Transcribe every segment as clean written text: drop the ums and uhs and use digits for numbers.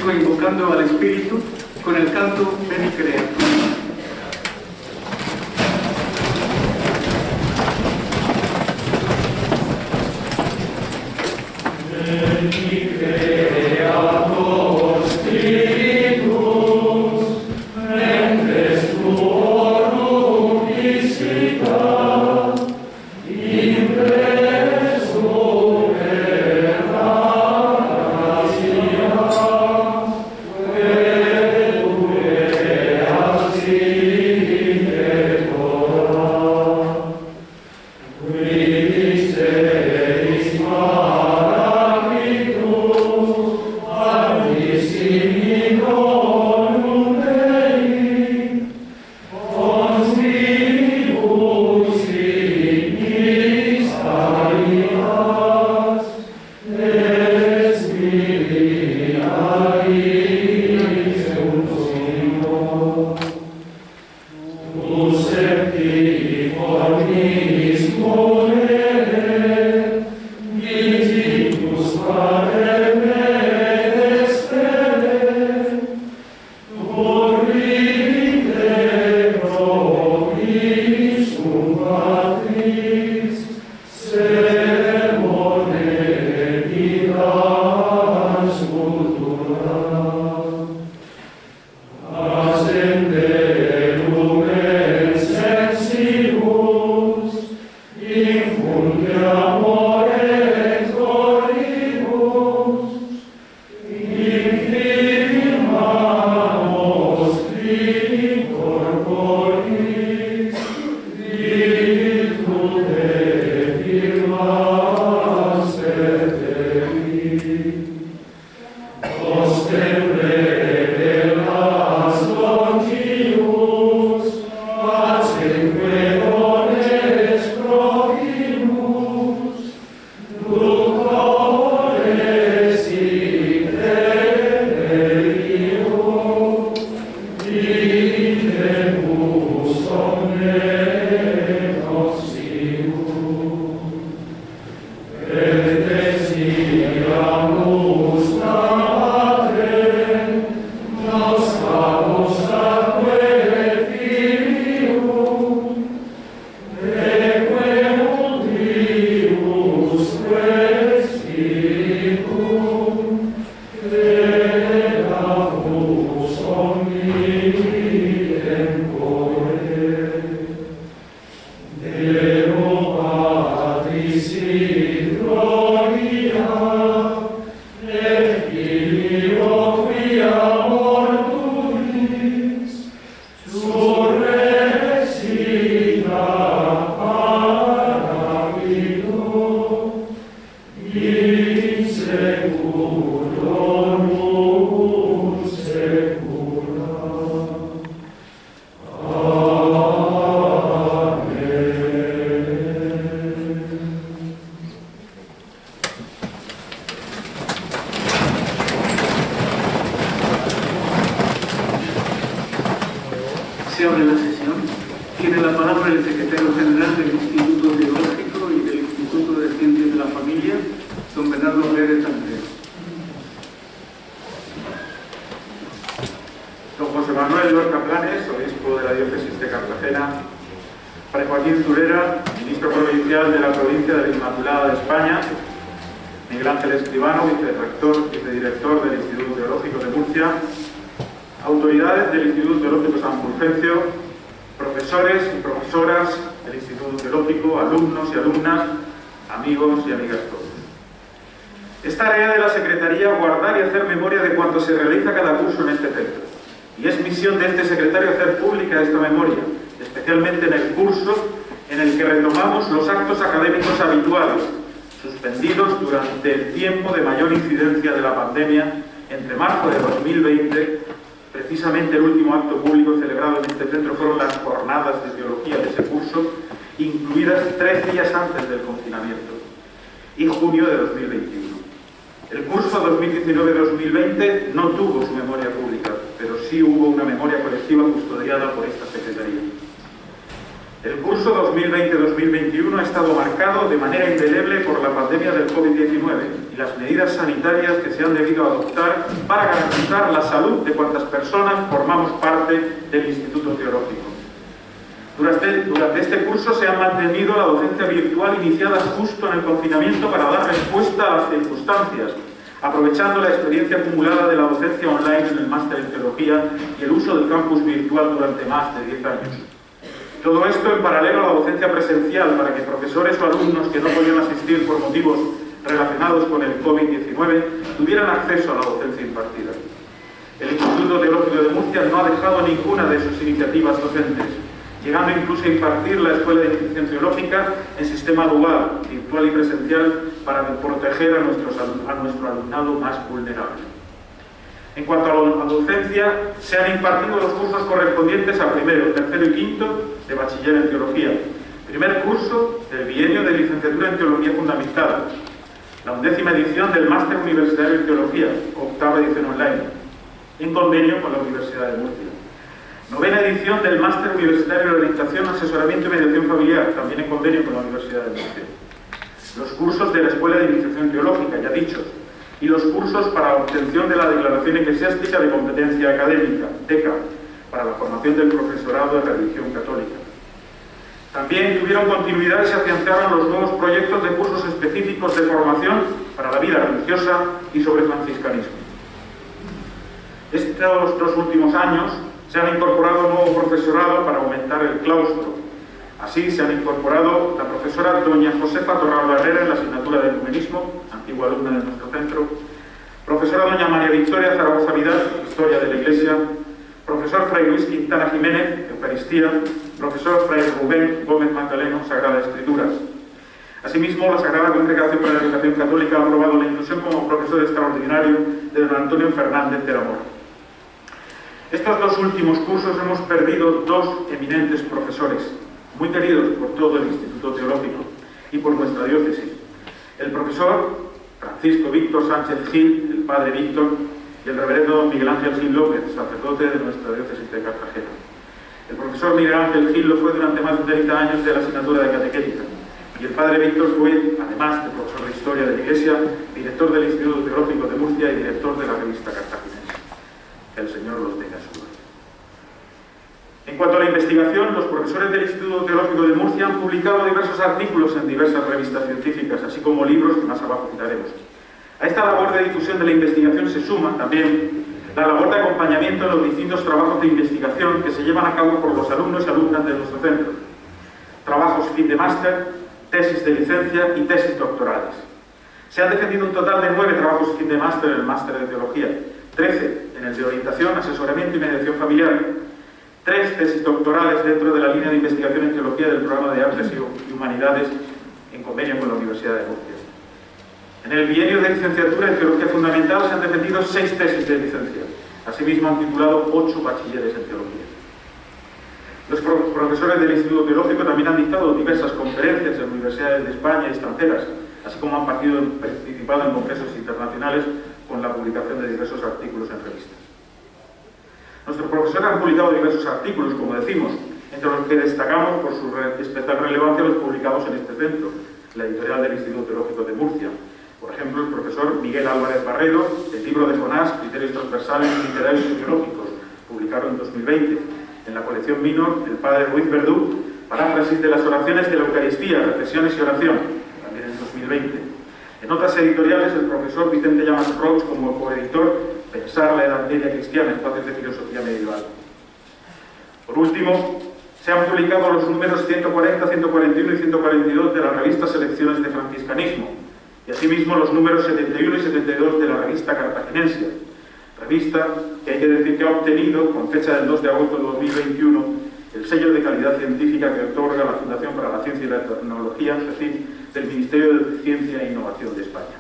cántico invocando al Espíritu con el canto Ven y Crea. Se abre la sesión. Tiene la palabra el secretario general del Instituto Teológico y del Instituto de Ciencias de la Familia, don Bernardo Pérez Andrés. Don José Manuel Lorca Planes, obispo de la diócesis de Cartagena. Fray Joaquín Zurera, ministro provincial de la provincia de la Inmaculada de España. Miguel Ángel Escribano, vicerrector y vicedirector del Instituto Teológico de Murcia. Autoridades del Instituto Teológico San Fulgencio, profesores y profesoras del Instituto Teológico, alumnos y alumnas, amigos y amigas todos. Es tarea de la Secretaría guardar y hacer memoria de cuanto se realiza cada curso en este centro. Y es misión de este secretario hacer pública esta memoria, especialmente en el curso en el que retomamos los actos académicos habituales, suspendidos durante el tiempo de mayor incidencia de la pandemia, entre marzo de 2020, precisamente el último acto público celebrado en este centro fueron las jornadas de teología de ese curso, incluidas 3 días antes del confinamiento, y junio de 2021. El curso 2019-2020 no tuvo su memoria pública, pero sí hubo una memoria colectiva custodiada por esta Secretaría. El curso 2020-2021 ha estado marcado de manera indeleble por la pandemia del COVID-19 y las medidas sanitarias que se han debido adoptar para garantizar la salud de cuantas personas formamos parte del Instituto Teológico. Durante este curso se ha mantenido la docencia virtual iniciada justo en el confinamiento para dar respuesta a las circunstancias, aprovechando la experiencia acumulada de la docencia online en el máster en Teología y el uso del campus virtual durante más de 10 años. Todo esto en paralelo a la docencia presencial para que profesores o alumnos que no podían asistir por motivos relacionados con el COVID-19 tuvieran acceso a la docencia impartida. El Instituto Teológico de Murcia no ha dejado ninguna de sus iniciativas docentes, llegando incluso a impartir la Escuela de Iniciación Teológica en sistema dual, virtual y presencial, para proteger a nuestro alumnado más vulnerable. En cuanto a la docencia, se han impartido los cursos correspondientes a primero, tercero y quinto de bachiller en Teología, primer curso del bienio de licenciatura en Teología Fundamental, la 11ª edición del Máster Universitario en Teología, 8ª edición online, en convenio con la Universidad de Murcia. 9ª edición del Máster Universitario de Orientación, Asesoramiento y Mediación Familiar, también en convenio con la Universidad de Murcia. Los cursos de la Escuela de Iniciación Teológica, ya dichos, y los cursos para la obtención de la Declaración Eclesiástica de Competencia Académica, DECA, para la formación del profesorado de religión católica. También tuvieron continuidad y se afianzaron los nuevos proyectos de cursos específicos de formación para la vida religiosa y sobre franciscanismo. Estos 2 últimos años se han incorporado nuevo profesorado para aumentar el claustro. Así se han incorporado la profesora doña Josefa Torralba Herrera en la asignatura de Ecumenismo, antigua alumna de nuestro centro, profesora doña María Victoria Zaragoza Vidal, Historia de la Iglesia, profesor Fray Luis Quintana Jiménez, Eucaristía, profesor Fray Rubén Gómez Magdaleno, Sagrada Escritura. Asimismo, la Sagrada Congregación para la Educación Católica ha aprobado la inclusión como profesor extraordinario de don Antonio Fernández del Amor. Estos 2 últimos cursos hemos perdido 2 eminentes profesores, muy queridos por todo el Instituto Teológico y por nuestra diócesis. El profesor Francisco Víctor Sánchez Gil, el padre Víctor, y el reverendo Miguel Ángel Gil López, sacerdote de nuestra diócesis de Cartagena. El profesor Miguel Ángel Gil lo fue durante más de 30 años de la asignatura de Catequética, y el padre Víctor fue, además de profesor de Historia de la Iglesia, director del Instituto Teológico de Murcia y director de la revista Cartaginense. Que el Señor los tenga en su gloria. En cuanto a la investigación, los profesores del Instituto Teológico de Murcia han publicado diversos artículos en diversas revistas científicas, así como libros que más abajo citaremos. A esta labor de difusión de la investigación se suma también la labor de acompañamiento en los distintos trabajos de investigación que se llevan a cabo por los alumnos y alumnas de nuestro centro. Trabajos fin de máster, tesis de licencia y tesis doctorales. Se han defendido un total de 9 trabajos fin de máster en el máster de Teología, 13 en el de Orientación, Asesoramiento y Mediación Familiar, 3 tesis doctorales dentro de la línea de investigación en Teología del Programa de Artes y Humanidades en convenio con la Universidad de Murcia. En el bienio de licenciatura en Teología Fundamental se han defendido 6 tesis de licencia. Asimismo han titulado 8 bachilleres en Teología. Los profesores del Instituto Teológico también han dictado diversas conferencias en universidades de España y extranjeras, así como han participado en congresos internacionales con la publicación de diversos artículos en revistas. Nuestros profesores han publicado diversos artículos, como decimos, entre los que destacamos por su especial relevancia los publicados en este centro, la editorial del Instituto Teológico de Murcia. Por ejemplo, el profesor Miguel Álvarez Barredo, el libro de Jonás, Criterios Transversales Literarios y Teológicos, publicado en 2020. En la colección Minor, el padre Ruiz Verdú, Paráfrasis de las oraciones de la Eucaristía, Reflexiones y Oración, también en 2020. En otras editoriales, el profesor Vicente Llamas Roig, como coeditor, Pensar la Edad Media Cristiana, Espacios de Filosofía Medieval. Por último, se han publicado los números 140, 141 y 142 de la revista Selecciones de Franciscanismo, y asimismo los números 71 y 72 de la revista Cartaginense, revista que hay que decir que ha obtenido, con fecha del 2 de agosto de 2021, el sello de calidad científica que otorga la Fundación para la Ciencia y la Tecnología, es decir, del Ministerio de Ciencia e Innovación de España.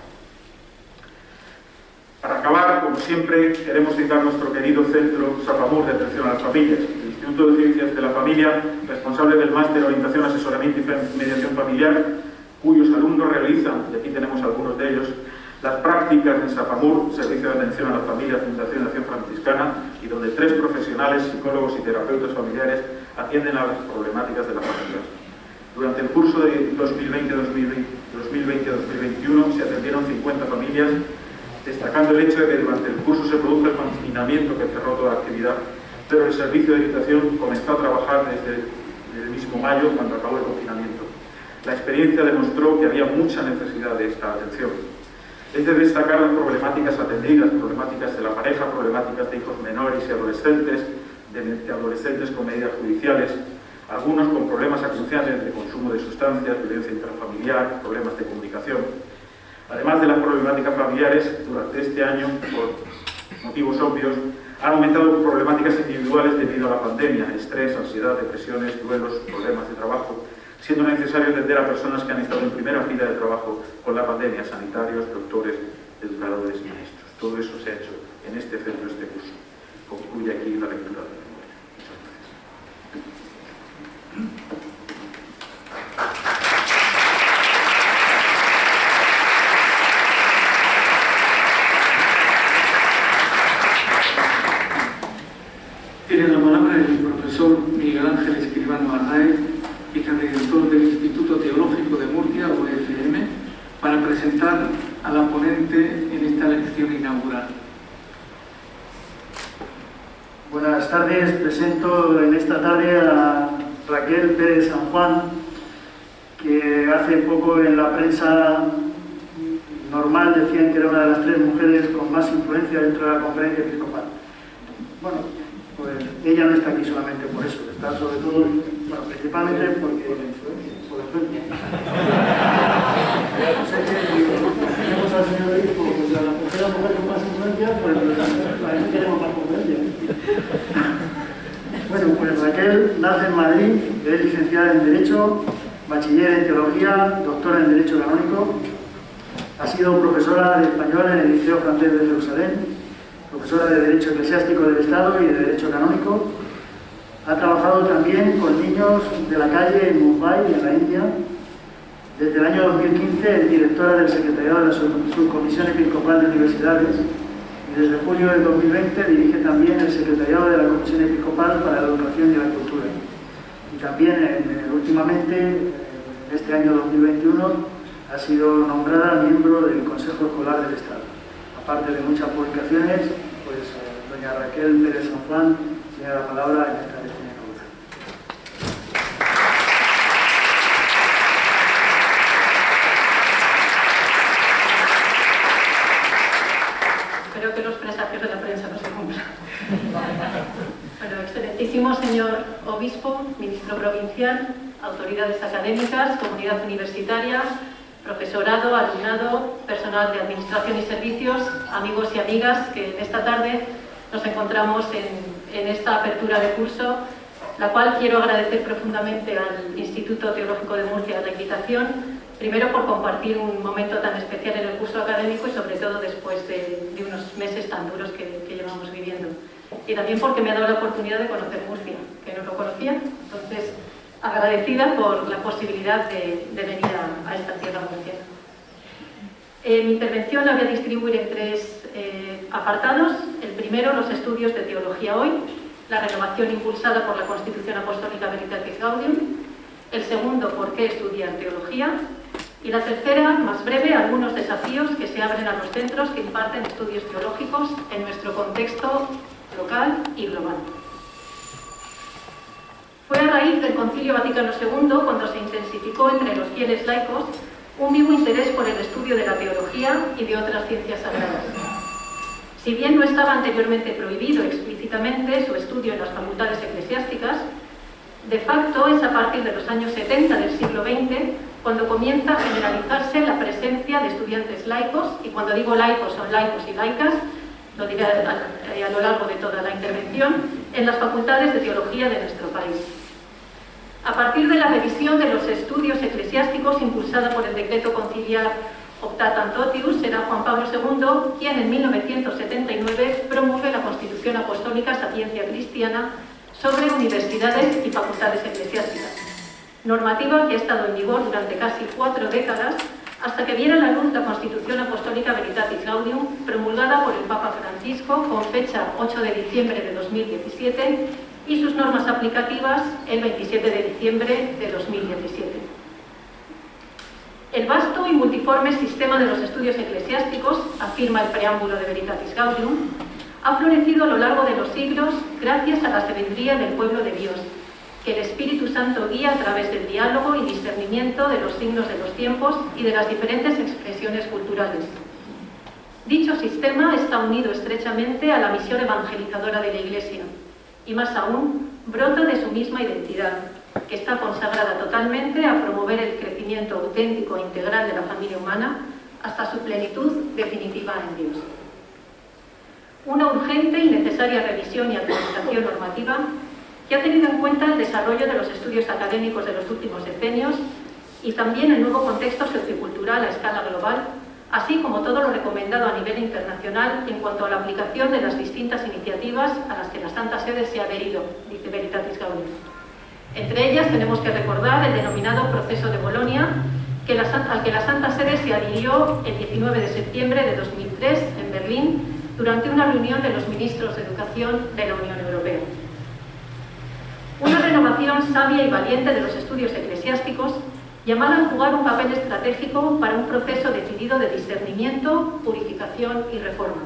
Para acabar, como siempre, queremos citar nuestro querido Centro Safamur de Atención a las Familias, el Instituto de Ciencias de la Familia, responsable del Máster de Orientación, Asesoramiento y Mediación Familiar, cuyos alumnos realizan, y aquí tenemos algunos de ellos, Las prácticas en Safamur, Servicio de Atención a la Familia, Fundación de Acción Franciscana, y donde 3 profesionales, psicólogos y terapeutas familiares, atienden a las problemáticas de las familias. Durante el curso de 2020-2021 se atendieron 50 familias, destacando el hecho de que durante el curso se produjo el confinamiento que cerró toda la actividad, pero el servicio de orientación comenzó a trabajar desde el mismo mayo, cuando acabó el confinamiento. La experiencia demostró que había mucha necesidad de esta atención. Es de destacar las problemáticas atendidas, problemáticas de la pareja, problemáticas de hijos menores y adolescentes, de adolescentes con medidas judiciales, algunos con problemas acuciantes de consumo de sustancias, violencia intrafamiliar, problemas de comunicación. Además de las problemáticas familiares, durante este año, por motivos obvios, han aumentado problemáticas individuales debido a la pandemia, estrés, ansiedad, depresiones, duelos, problemas de trabajo, siendo necesario atender a personas que han estado en primera fila de trabajo con la pandemia, sanitarios, doctores, educadores y maestros. Todo eso se ha hecho en este centro, este curso. Concluye aquí la lectura de la memoria. Muchas gracias. Tiene la palabra el profesor Miguel Ángel Escribano Arraez, vicedirector del Instituto Teológico de Murcia, UFM, para presentar a la ponente en esta lección inaugural. Buenas tardes, presento en esta tarde a Raquel Pérez San Juan, que hace poco en la prensa normal decían que era una de las 3 mujeres con más influencia dentro de la conferencia episcopal. Bueno, pues ella no está aquí solamente por eso, está sobre todo, bueno, principalmente porque por la influencia. Tenemos al señor obispo, pues la tercera mujer con más influencia, pues también queremos más conferencia. Bueno, pues Raquel nace en Madrid, es licenciada en Derecho, bachiller en Teología, doctora en Derecho Canónico, ha sido profesora de español en el Liceo Francés de Jerusalén, profesora de Derecho Eclesiástico del Estado y de Derecho Canónico. Ha trabajado también con niños de la calle en Mumbai, en la India. Desde el año 2015 es directora del Secretariado de la Subcomisión Episcopal de Universidades y desde julio del 2020 dirige también el Secretariado de la Comisión Episcopal para la Educación y la Cultura. Y también últimamente, en este año 2021, ha sido nombrada miembro del Consejo Escolar del Estado. Aparte de muchas publicaciones, pues doña Raquel Pérez San Juan tiene la palabra en esta lección inaugural. Espero que los presagios de la prensa no se cumplan. Bueno, excelentísimo señor obispo, ministro provincial, autoridades académicas, comunidad universitaria, profesorado, alumnado, personal de administración y servicios, amigos y amigas que en esta tarde nos encontramos en esta apertura de curso, la cual quiero agradecer profundamente al Instituto Teológico de Murcia la invitación, primero por compartir un momento tan especial en el curso académico y sobre todo después de unos meses tan duros que llevamos viviendo. Y también porque me ha dado la oportunidad de conocer Murcia, que no lo conocía, entonces agradecida por la posibilidad de venir a esta tierra murciana. Mi intervención la voy a distribuir en 3 apartados. El primero, los estudios de Teología Hoy, la renovación impulsada por la Constitución Apostólica Veritatis Gaudium. El segundo, por qué estudiar Teología. Y la tercera, más breve, algunos desafíos que se abren a los centros que imparten estudios teológicos en nuestro contexto local y global. Fue a raíz del Concilio Vaticano II cuando se intensificó entre los fieles laicos un vivo interés por el estudio de la teología y de otras ciencias sagradas. Si bien no estaba anteriormente prohibido explícitamente su estudio en las facultades eclesiásticas, de facto es a partir de los años 70 del siglo XX cuando comienza a generalizarse la presencia de estudiantes laicos, y cuando digo laicos son laicos y laicas, lo diré a lo largo de toda la intervención, en las facultades de teología de nuestro país. A partir de la revisión de los estudios eclesiásticos impulsada por el decreto conciliar Optatam Totius, será Juan Pablo II quien en 1979 promueve la Constitución Apostólica Sapiencia Cristiana sobre universidades y facultades eclesiásticas, normativa que ha estado en vigor durante casi 4 décadas hasta que viera la luz la Constitución Apostólica Veritatis Gaudium, promulgada por el Papa Francisco con fecha 8 de diciembre de 2017 y sus normas aplicativas el 27 de diciembre de 2017. El vasto y multiforme sistema de los estudios eclesiásticos, afirma el preámbulo de Veritatis Gaudium, ha florecido a lo largo de los siglos gracias a la sabiduría del pueblo de Dios, que el Espíritu Santo guía a través del diálogo y discernimiento de los signos de los tiempos y de las diferentes expresiones culturales. Dicho sistema está unido estrechamente a la misión evangelizadora de la Iglesia y, más aún, brota de su misma identidad, que está consagrada totalmente a promover el crecimiento auténtico e integral de la familia humana hasta su plenitud definitiva en Dios. Una urgente y necesaria revisión y actualización normativa que ha tenido en cuenta el desarrollo de los estudios académicos de los últimos decenios y también el nuevo contexto sociocultural a escala global, así como todo lo recomendado a nivel internacional en cuanto a la aplicación de las distintas iniciativas a las que la Santa Sede se ha adherido, dice Veritatis Gaudium. Entre ellas tenemos que recordar el denominado Proceso de Bolonia, al que la Santa Sede se adhirió el 19 de septiembre de 2003 en Berlín durante una reunión de los ministros de Educación de la Unión Europea. Una renovación sabia y valiente de los estudios eclesiásticos llamada a jugar un papel estratégico para un proceso decidido de discernimiento, purificación y reforma.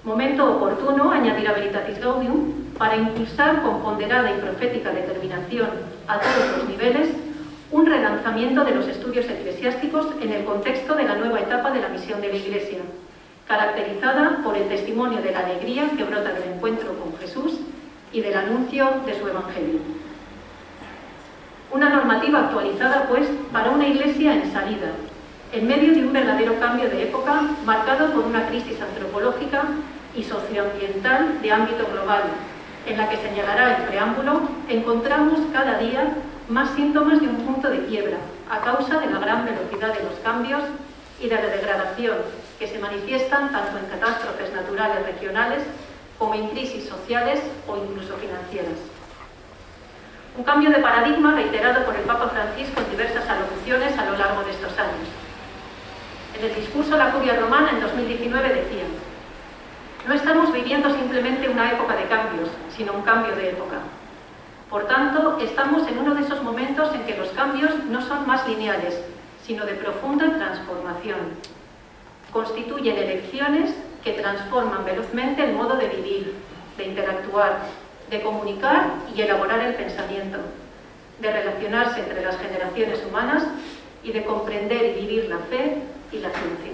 Momento oportuno, añadirá Veritatis Gaudium, para impulsar con ponderada y profética determinación a todos los niveles un relanzamiento de los estudios eclesiásticos en el contexto de la nueva etapa de la misión de la Iglesia, caracterizada por el testimonio de la alegría que brota del encuentro con Jesús y del anuncio de su Evangelio. Una normativa actualizada, pues, para una Iglesia en salida, en medio de un verdadero cambio de época marcado por una crisis antropológica y socioambiental de ámbito global, en la que señalará el preámbulo, encontramos cada día más síntomas de un punto de quiebra a causa de la gran velocidad de los cambios y de la degradación que se manifiestan tanto en catástrofes naturales regionales como en crisis sociales o incluso financieras. Un cambio de paradigma reiterado por el Papa Francisco en diversas alocuciones a lo largo de estos años. En el discurso a la Curia Romana en 2019 decía: no estamos viviendo simplemente una época de cambios, sino un cambio de época. Por tanto, estamos en uno de esos momentos en que los cambios no son más lineales, sino de profunda transformación. Constituyen elecciones que transforman velozmente el modo de vivir, de interactuar, de comunicar y elaborar el pensamiento, de relacionarse entre las generaciones humanas y de comprender y vivir la fe y la ciencia.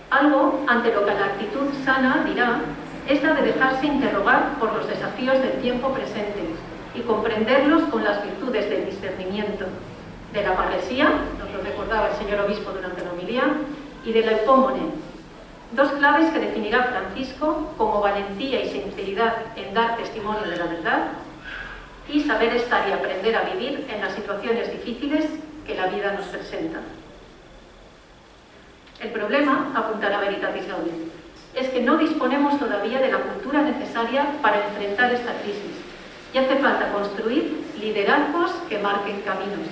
Algo ante lo que la actitud sana dirá es la de dejarse interrogar por los desafíos del tiempo presente y comprenderlos con las virtudes del discernimiento, de la parresía, nos lo recordaba el señor obispo durante la homilía, y de la hipómone, dos claves que definirá Francisco como valentía y sinceridad en dar testimonio de la verdad y saber estar y aprender a vivir en las situaciones difíciles que la vida nos presenta. El problema, apuntará Veritatis Gaudium, es que no disponemos todavía de la cultura necesaria para enfrentar esta crisis y hace falta construir liderazgos que marquen caminos.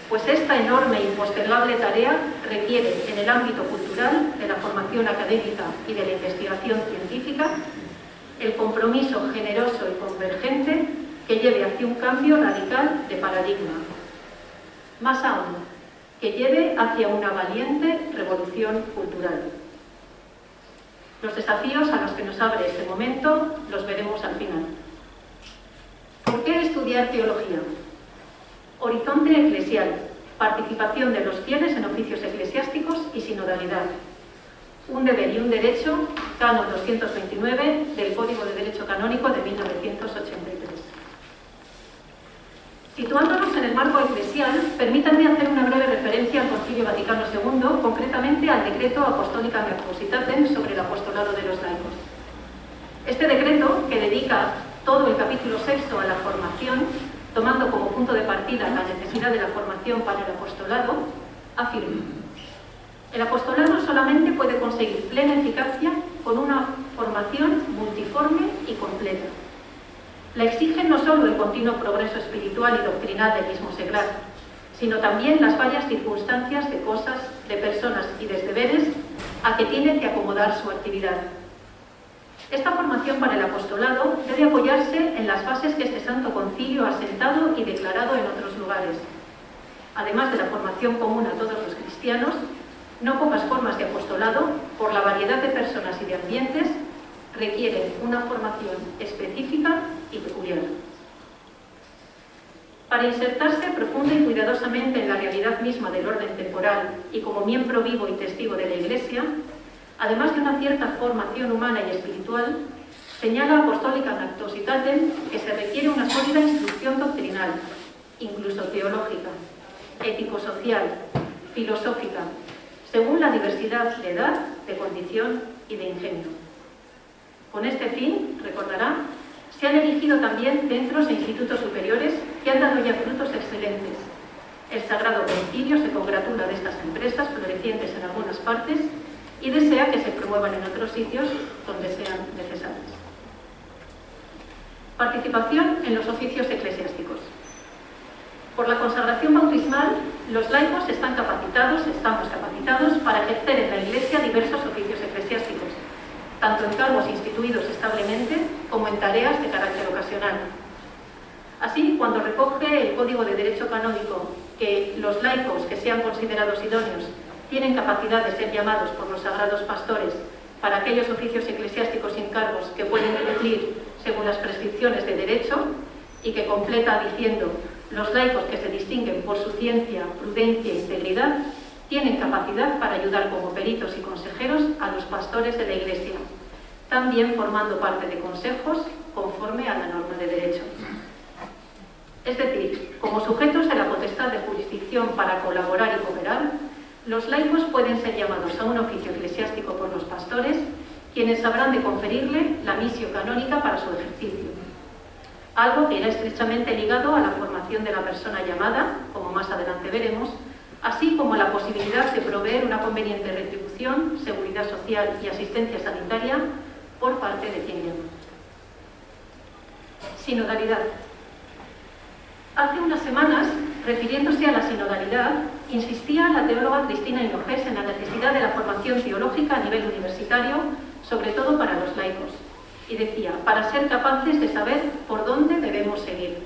Pues esta enorme e impostergable tarea requiere, en el ámbito cultural, de la formación académica y de la investigación científica, el compromiso generoso y convergente que lleve hacia un cambio radical de paradigma. Más aún, que lleve hacia una valiente revolución cultural. Los desafíos a los que nos abre este momento los veremos al final. ¿Por qué estudiar teología? Horizonte eclesial, participación de los fieles en oficios eclesiásticos y sinodalidad. Un deber y un derecho, Canon 229 del Código de Derecho Canónico de 1983. Situándonos en el marco eclesial, permítanme hacer una breve referencia al Concilio Vaticano II, concretamente al Decreto Apostólica Mercositatem sobre el apostolado de los laicos. Este decreto, que dedica todo el capítulo sexto a la formación, tomando como punto de partida la necesidad de la formación para el apostolado, afirma: el apostolado solamente puede conseguir plena eficacia con una formación multiforme y completa. La exige no solo el continuo progreso espiritual y doctrinal del mismo seglar, sino también las varias circunstancias de cosas, de personas y de deberes a que tiene que acomodar su actividad. Esta formación para el apostolado debe apoyarse en las bases que este Santo Concilio ha sentado y declarado en otros lugares. Además de la formación común a todos los cristianos, no pocas formas de apostolado, por la variedad de personas y de ambientes, requieren una formación específica y peculiar. Para insertarse profunda y cuidadosamente en la realidad misma del orden temporal y como miembro vivo y testigo de la Iglesia, además de una cierta formación humana y espiritual, señala Apostólica Actuositatem que se requiere una sólida instrucción doctrinal, incluso teológica, ético-social, filosófica, según la diversidad de edad, de condición y de ingenio. Con este fin, recordará, se han erigido también centros e institutos superiores que han dado ya frutos excelentes. El Sagrado Concilio se congratula de estas empresas florecientes en algunas partes y desea que se promuevan en otros sitios donde sean necesarias. Participación en los oficios eclesiásticos. Por la consagración bautismal, los laicos estamos capacitados para ejercer en la Iglesia diversos oficios eclesiásticos, tanto en cargos instituidos establemente como en tareas de carácter ocasional. Así, cuando recoge el Código de Derecho Canónico que los laicos que sean considerados idóneos tienen capacidad de ser llamados por los sagrados pastores para aquellos oficios eclesiásticos y encargos que pueden cumplir según las prescripciones de derecho, y que completa diciendo: los laicos que se distinguen por su ciencia, prudencia e integridad tienen capacidad para ayudar como peritos y consejeros a los pastores de la Iglesia, también formando parte de consejos conforme a la norma de derecho. Es decir, como sujetos de la potestad de jurisdicción para colaborar y cooperar, los laicos pueden ser llamados a un oficio eclesiástico por los pastores, quienes habrán de conferirle la misión canónica para su ejercicio. Algo que irá estrechamente ligado a la formación de la persona llamada, como más adelante veremos, así como a la posibilidad de proveer una conveniente retribución, seguridad social y asistencia sanitaria por parte de quien llama. Sinodalidad. Hace unas semanas, refiriéndose a la sinodalidad, insistía la teóloga Cristina Hinojés en la necesidad de la formación teológica a nivel universitario, sobre todo para los laicos, y decía, para ser capaces de saber por dónde debemos seguir.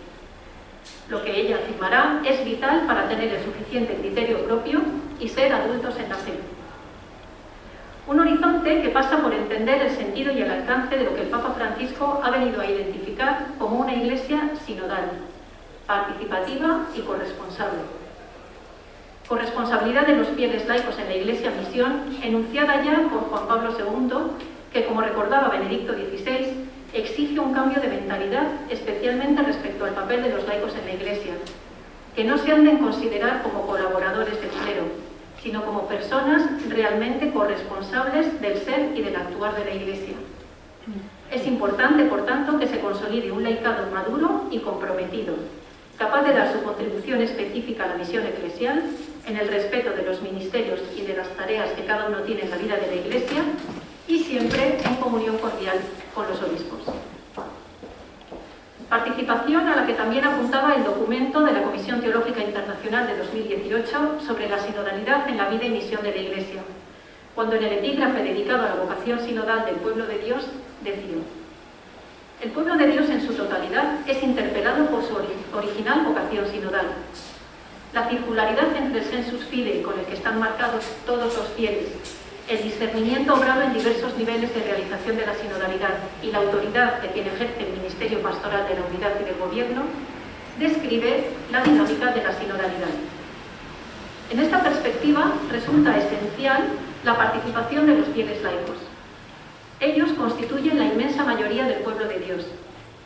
Lo que ella afirmará es vital para tener el suficiente criterio propio y ser adultos en la fe. Un horizonte que pasa por entender el sentido y el alcance de lo que el Papa Francisco ha venido a identificar como una Iglesia sinodal, participativa y corresponsable. Corresponsabilidad de los fieles laicos en la Iglesia Misión, enunciada ya por Juan Pablo II, que, como recordaba Benedicto XVI, exige un cambio de mentalidad, especialmente respecto al papel de los laicos en la Iglesia, que no se han de considerar como colaboradores del clero, sino como personas realmente corresponsables del ser y del actuar de la Iglesia. Es importante, por tanto, que se consolide un laicado maduro y comprometido, capaz de dar su contribución específica a la misión eclesial, en el respeto de los ministerios y de las tareas que cada uno tiene en la vida de la Iglesia, y siempre en comunión cordial con los obispos. Participación a la que también apuntaba el documento de la Comisión Teológica Internacional de 2018 sobre la sinodalidad en la vida y misión de la Iglesia, cuando en el epígrafe dedicado a la vocación sinodal del pueblo de Dios decía: el pueblo de Dios en su totalidad es interpelado por su original vocación sinodal. La circularidad entre el sensus fidei con el que están marcados todos los fieles, el discernimiento obrado en diversos niveles de realización de la sinodalidad y la autoridad de quien ejerce el ministerio pastoral de la unidad y del gobierno, describe la dinámica de la sinodalidad. En esta perspectiva resulta esencial la participación de los fieles laicos. Ellos constituyen la inmensa mayoría del pueblo de Dios,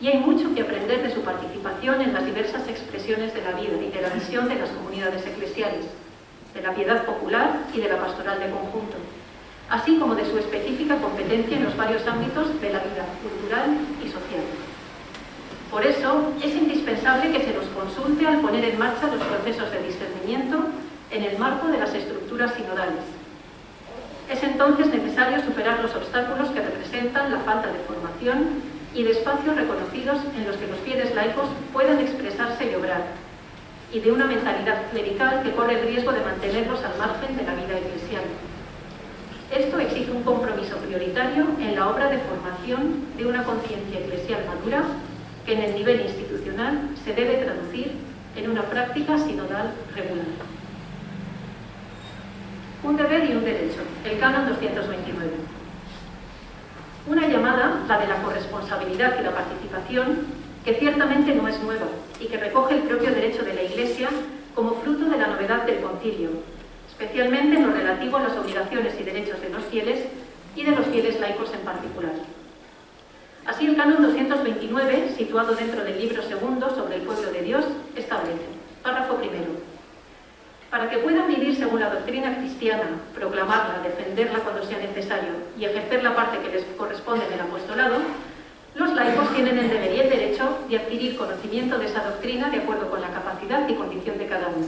y hay mucho que aprender de su participación en las diversas expresiones de la vida y de la misión de las comunidades eclesiales, de la piedad popular y de la pastoral de conjunto, así como de su específica competencia en los varios ámbitos de la vida cultural y social. Por eso, es indispensable que se los consulte al poner en marcha los procesos de discernimiento en el marco de las estructuras sinodales. Es entonces necesario superar los obstáculos que representan la falta de formación y de espacios reconocidos en los que los fieles laicos puedan expresarse y obrar, y de una mentalidad clerical que corre el riesgo de mantenerlos al margen de la vida eclesial. Esto exige un compromiso prioritario en la obra de formación de una conciencia eclesial madura que en el nivel institucional se debe traducir en una práctica sinodal regular. Un deber y un derecho, el Canon 229. Una llamada, la de la corresponsabilidad y la participación, que ciertamente no es nueva y que recoge el propio derecho de la Iglesia como fruto de la novedad del Concilio, especialmente en lo relativo a las obligaciones y derechos de los fieles y de los fieles laicos en particular. Así, el Canon 229, situado dentro del libro segundo sobre el pueblo de Dios, establece, párrafo primero: para que puedan vivir según la doctrina cristiana, proclamarla, defenderla cuando sea necesario y ejercer la parte que les corresponde en el apostolado, los laicos tienen el deber y el derecho de adquirir conocimiento de esa doctrina de acuerdo con la capacidad y condición de cada uno.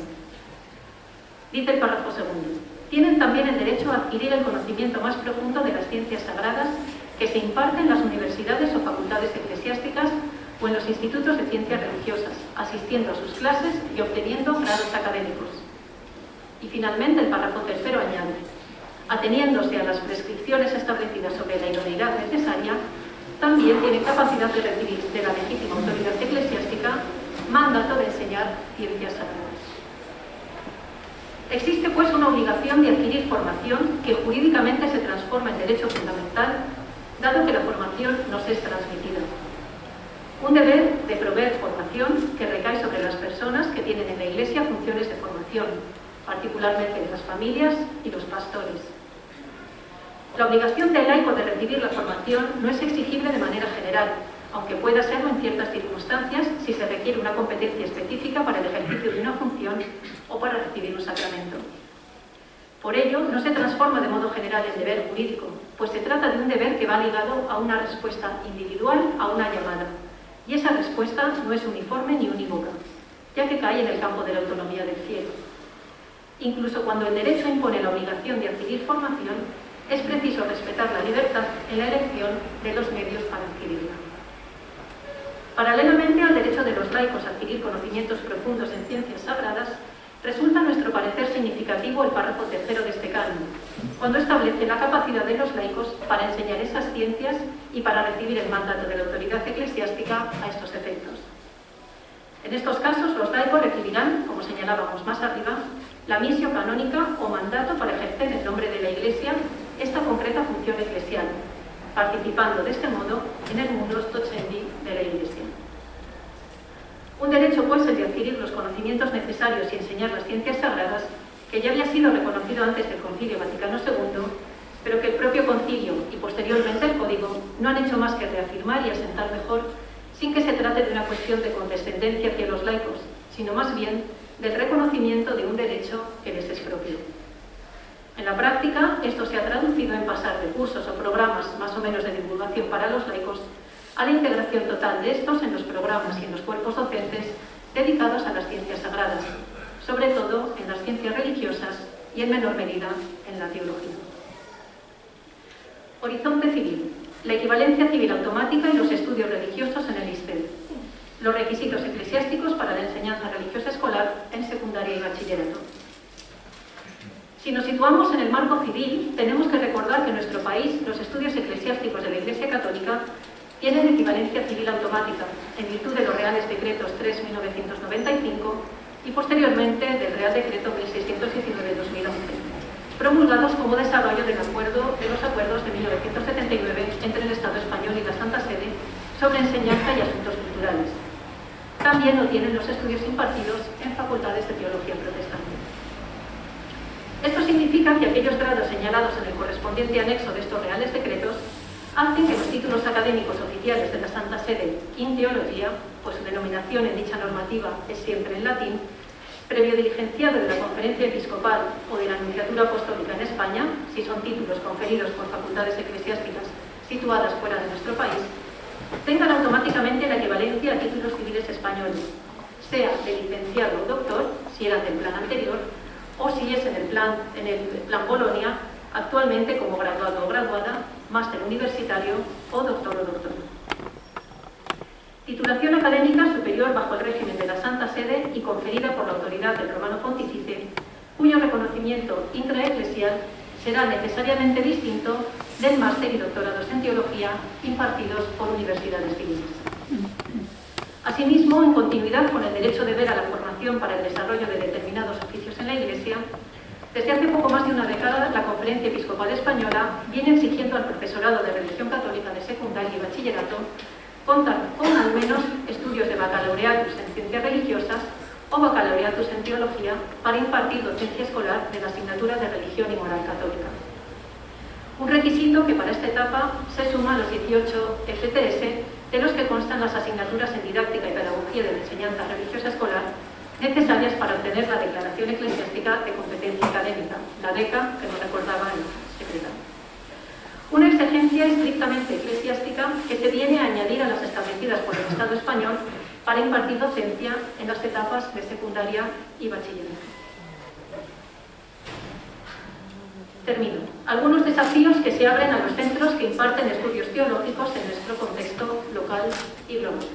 Dice el párrafo segundo: tienen también el derecho a adquirir el conocimiento más profundo de las ciencias sagradas que se imparten en las universidades o facultades eclesiásticas o en los institutos de ciencias religiosas, asistiendo a sus clases y obteniendo grados académicos. Y finalmente el párrafo tercero añade: ateniéndose a las prescripciones establecidas sobre la idoneidad necesaria, también tienen capacidad de recibir de la legítima autoridad eclesiástica mandato de enseñar ciencias sagradas. Existe pues una obligación de adquirir formación que jurídicamente se transforma en derecho fundamental, dado que la formación nos es transmitida. Un deber de proveer formación que recae sobre las personas que tienen en la Iglesia funciones de formación, particularmente las familias y los pastores. La obligación del laico de recibir la formación no es exigible de manera general, aunque pueda serlo en ciertas circunstancias si se requiere una competencia específica para el ejercicio de una función o para recibir un sacramento. Por ello, no se transforma de modo general en deber jurídico, pues se trata de un deber que va ligado a una respuesta individual a una llamada, y esa respuesta no es uniforme ni unívoca, ya que cae en el campo de la autonomía del fiel. Incluso cuando el derecho impone la obligación de adquirir formación, es preciso respetar la libertad en la elección de los medios para adquirirla. Paralelamente al derecho de los laicos a adquirir conocimientos profundos en ciencias sagradas, resulta a nuestro parecer significativo el párrafo tercero de este canon, cuando establece la capacidad de los laicos para enseñar esas ciencias y para recibir el mandato de la autoridad eclesiástica a estos efectos. En estos casos, los laicos recibirán, como señalábamos más arriba, la missio canónica o mandato para ejercer en nombre de la Iglesia esta concreta función eclesial, participando de este modo en el mundus docendi de la Iglesia. Un derecho, pues, el de adquirir los conocimientos necesarios y enseñar las ciencias sagradas, que ya había sido reconocido antes del Concilio Vaticano II, pero que el propio Concilio y posteriormente el Código no han hecho más que reafirmar y asentar mejor, sin que se trate de una cuestión de condescendencia hacia los laicos, sino más bien del reconocimiento de un derecho que les es propio. En la práctica, esto se ha traducido en pasar de cursos o programas más o menos de divulgación para los laicos a la integración total de estos en los programas y en los cuerpos docentes dedicados a las ciencias sagradas, sobre todo en las ciencias religiosas y en menor medida en la teología. Horizonte civil: la equivalencia civil automática y los estudios religiosos en el ISCEL. Los requisitos eclesiásticos para la enseñanza religiosa escolar en secundaria y bachillerato. Si nos situamos en el marco civil, tenemos que recordar que en nuestro país los estudios eclesiásticos de la Iglesia Católica tienen equivalencia civil automática, en virtud de los Reales Decretos 3.1995 y posteriormente del Real Decreto 1619-2011, promulgados como desarrollo de los acuerdos de 1979 entre el Estado español y la Santa Sede sobre enseñanza y asuntos culturales. También lo tienen los estudios impartidos en facultades de teología protestante. Esto significa que aquellos grados señalados en el correspondiente anexo de estos Reales Decretos hacen que los títulos académicos oficiales de la Santa Sede in Theologia, pues su denominación en dicha normativa es siempre en latín, previo diligenciado de la Conferencia Episcopal o de la Nunciatura Apostólica en España, si son títulos conferidos por facultades eclesiásticas situadas fuera de nuestro país, tengan automáticamente la equivalencia a títulos civiles españoles, sea de licenciado o doctor, si eran del plan anterior, o si es en el plan Bolonia, actualmente como graduado o graduada, máster universitario o doctor o doctora. Titulación académica superior bajo el régimen de la Santa Santa Sede y conferida por la autoridad del Romano Pontífice, cuyo reconocimiento intraeclesial será necesariamente distinto del máster y doctorados en teología impartidos por universidades civiles. Asimismo, en continuidad con el derecho de ver a la formación para el desarrollo de determinados oficios en la Iglesia, desde hace poco más de una década, la Conferencia Episcopal Española viene exigiendo al profesorado de religión católica de secundaria y bachillerato contar con al menos estudios de baccalaureatus en ciencias religiosas o baccalaureatus en teología para impartir docencia escolar de la asignatura de religión y moral católica. Un requisito que para esta etapa se suma a los 18 FTS, de los que constan las asignaturas en didáctica y pedagogía de la enseñanza religiosa escolar necesarias para obtener la declaración eclesiástica de competencia académica, la DECA, que nos recordaba el secretario. Una exigencia estrictamente eclesiástica que se viene a añadir a las establecidas por el Estado español para impartir docencia en las etapas de secundaria y bachillerato. Termino. Algunos desafíos que se abren a los centros que imparten estudios teológicos en nuestro contexto local y global.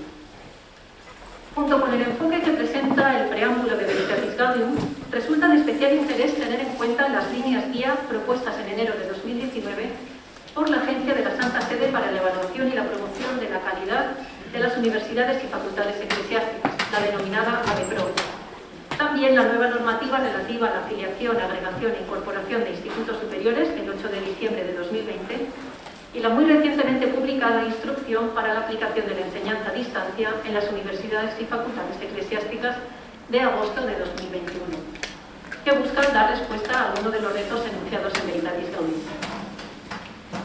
Junto con el enfoque que presenta el preámbulo de Veritatis Gaudium, resulta de especial interés tener en cuenta las líneas guía propuestas en enero de 2019 por la Agencia de la Santa Sede para la Evaluación y la Promoción de la Calidad de las Universidades y Facultades Eclesiásticas, la denominada ABEPRO. También la nueva normativa relativa a la afiliación, agregación e incorporación de institutos superiores, el 8 de diciembre de 2020, y la muy recientemente publicada Instrucción para la aplicación de la enseñanza a distancia en las universidades y facultades eclesiásticas de agosto de 2021, que buscan dar respuesta a algunos de los retos enunciados en Veritatis Gaudium.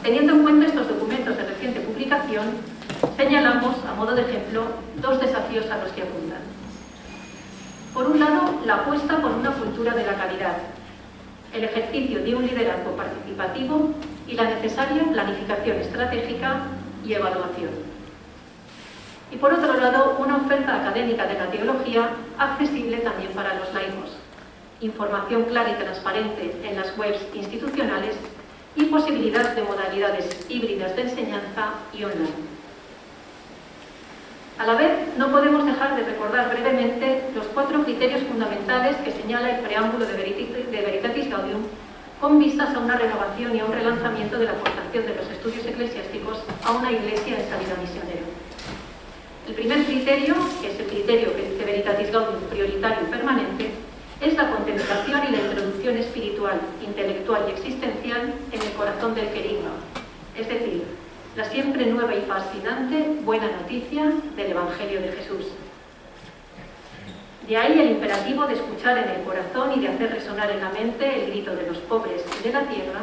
Teniendo en cuenta estos documentos de reciente publicación, señalamos, a modo de ejemplo, dos desafíos a los que apuntan. Por un lado, la apuesta por una cultura de la calidad, el ejercicio de un liderazgo participativo y la necesaria planificación estratégica y evaluación. Y por otro lado, una oferta académica de la teología accesible también para los laicos, información clara y transparente en las webs institucionales y posibilidad de modalidades híbridas de enseñanza y online. A la vez, no podemos dejar de recordar brevemente los 4 criterios fundamentales que señala el preámbulo de Veritatis Gaudium con vistas a una renovación y a un relanzamiento de la aportación de los estudios eclesiásticos a una iglesia en salida misionera. El primer criterio, que es el criterio que dice Veritatis Gaudium prioritario y permanente, es la contemplación y la introducción espiritual, intelectual y existencial en el corazón del querigma, es decir, la siempre nueva y fascinante buena noticia del Evangelio de Jesús. De ahí el imperativo de escuchar en el corazón y de hacer resonar en la mente el grito de los pobres y de la tierra,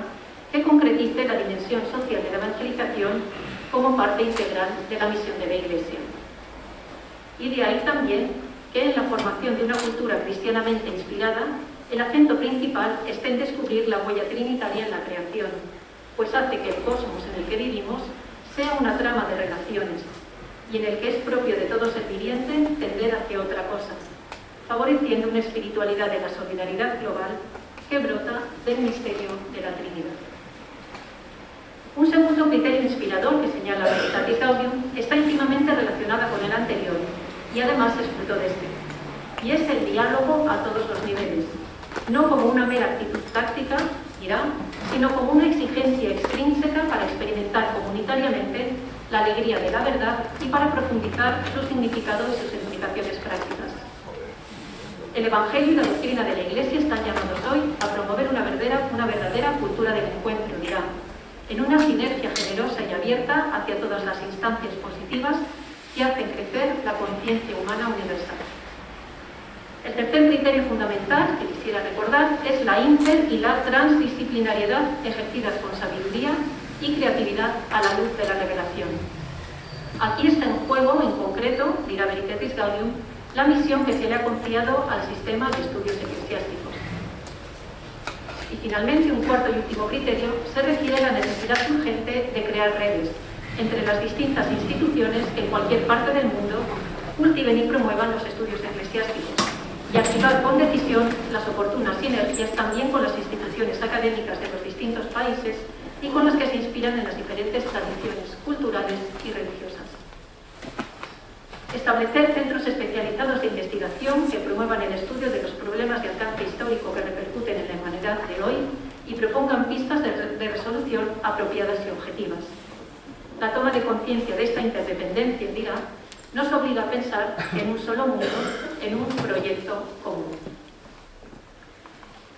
que concretice la dimensión social de la evangelización como parte integral de la misión de la Iglesia. Y de ahí también que en la formación de una cultura cristianamente inspirada, el acento principal esté en descubrir la huella trinitaria en la creación, pues hace que el cosmos en el que vivimos sea una trama de relaciones y en el que es propio de todo ser viviente tender hacia otra cosa, favoreciendo una espiritualidad de la solidaridad global que brota del misterio de la Trinidad. Un segundo criterio inspirador que señala Veritatis Gaudium está íntimamente relacionada con el anterior y además es fruto de este, y es el diálogo a todos los niveles, no como una mera actitud táctica, sino como una exigencia extrínseca para experimentar comunitariamente la alegría de la verdad y para profundizar su significado y sus implicaciones prácticas. El Evangelio y la doctrina de la Iglesia están llamados hoy a promover una verdadera cultura del encuentro, en una sinergia generosa y abierta hacia todas las instancias positivas que hacen crecer la conciencia humana universal. El tercer criterio fundamental que quisiera recordar es la inter y la transdisciplinariedad ejercidas con sabiduría y creatividad a la luz de la revelación. Aquí está en juego, en concreto, dirá Veritatis Gaudium, la misión que se le ha confiado al sistema de estudios eclesiásticos. Y finalmente, un cuarto y último criterio se refiere a la necesidad urgente de crear redes entre las distintas instituciones que en cualquier parte del mundo cultiven y promuevan los estudios eclesiásticos y activar con decisión las oportunas sinergias también con las instituciones académicas de los distintos países y con las que se inspiran en las diferentes tradiciones culturales y religiosas. Establecer centros especializados de investigación que promuevan el estudio de los problemas de alcance histórico que repercuten en la humanidad de hoy y propongan pistas de resolución apropiadas y objetivas. La toma de conciencia de esta interdependencia, dirá, nos obliga a pensar en un solo mundo, en un proyecto común.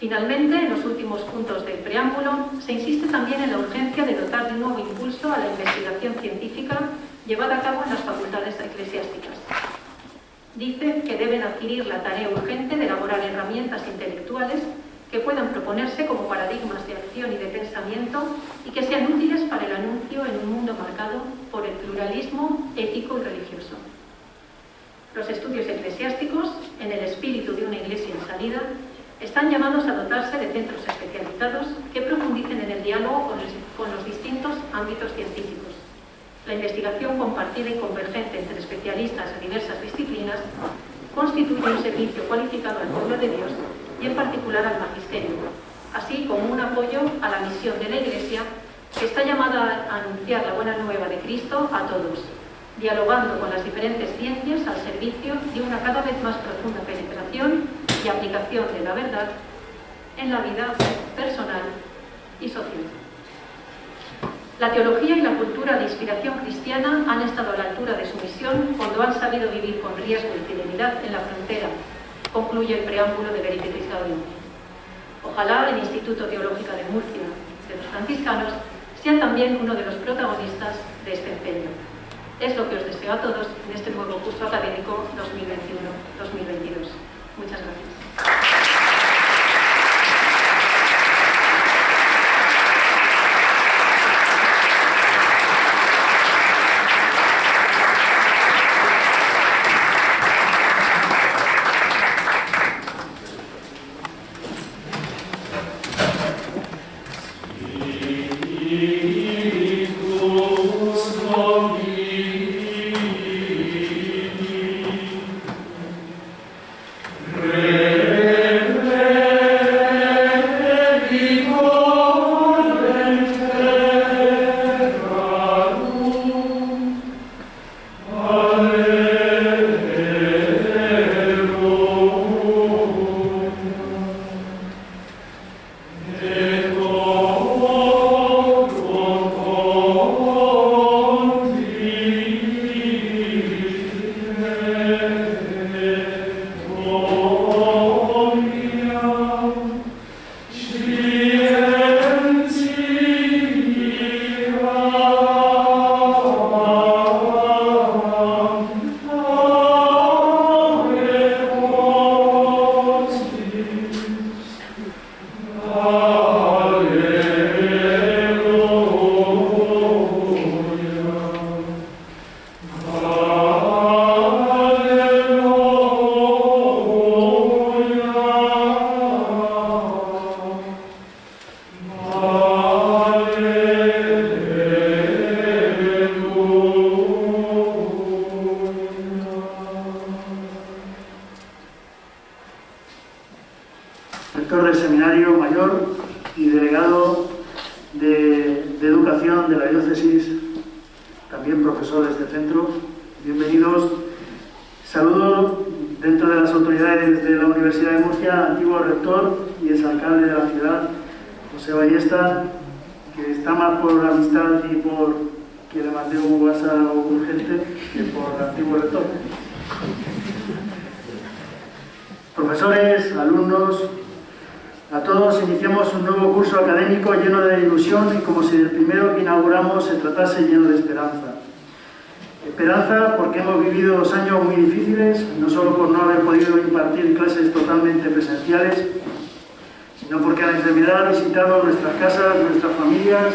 Finalmente, en los últimos puntos del preámbulo, se insiste también en la urgencia de dotar de un nuevo impulso a la investigación científica llevada a cabo en las facultades eclesiásticas. Dice que deben adquirir la tarea urgente de elaborar herramientas intelectuales que puedan proponerse como paradigmas de acción y de pensamiento y que sean útiles para el anuncio en un mundo marcado por el pluralismo ético y religioso. Los estudios eclesiásticos, en el espíritu de una iglesia en salida, están llamados a dotarse de centros especializados que profundicen en el diálogo con los distintos ámbitos científicos. La investigación compartida y convergente entre especialistas de diversas disciplinas constituye un servicio cualificado al pueblo de Dios y en particular al magisterio, así como un apoyo a la misión de la Iglesia que está llamada a anunciar la buena nueva de Cristo a todos, dialogando con las diferentes ciencias al servicio de una cada vez más profunda penetración y aplicación de la verdad en la vida personal y social. La teología y la cultura de inspiración cristiana han estado a la altura de su misión cuando han sabido vivir con riesgo y fidelidad en la frontera, concluye el preámbulo de Veritas Gaudium. Ojalá el Instituto Teológico de Murcia de los franciscanos sea también uno de los protagonistas de este empeño. Es lo que os deseo a todos en este nuevo curso académico 2021-2022. Muchas gracias. Rector del Seminario Mayor y delegado de Educación de la Diócesis, también profesor de este centro. Bienvenidos. Saludo dentro de las autoridades de la Universidad de Murcia, antiguo rector y exalcalde de la ciudad, José Ballesta, que está más por amistad y por que le mandé un WhatsApp urgente que por antiguo rector. Profesores, alumnos, a todos iniciamos un nuevo curso académico lleno de ilusión y como si del primero que inauguramos se tratase lleno de esperanza. Esperanza porque hemos vivido 2 años muy difíciles, no solo por no haber podido impartir clases totalmente presenciales, sino porque la enfermedad ha visitado nuestras casas, nuestras familias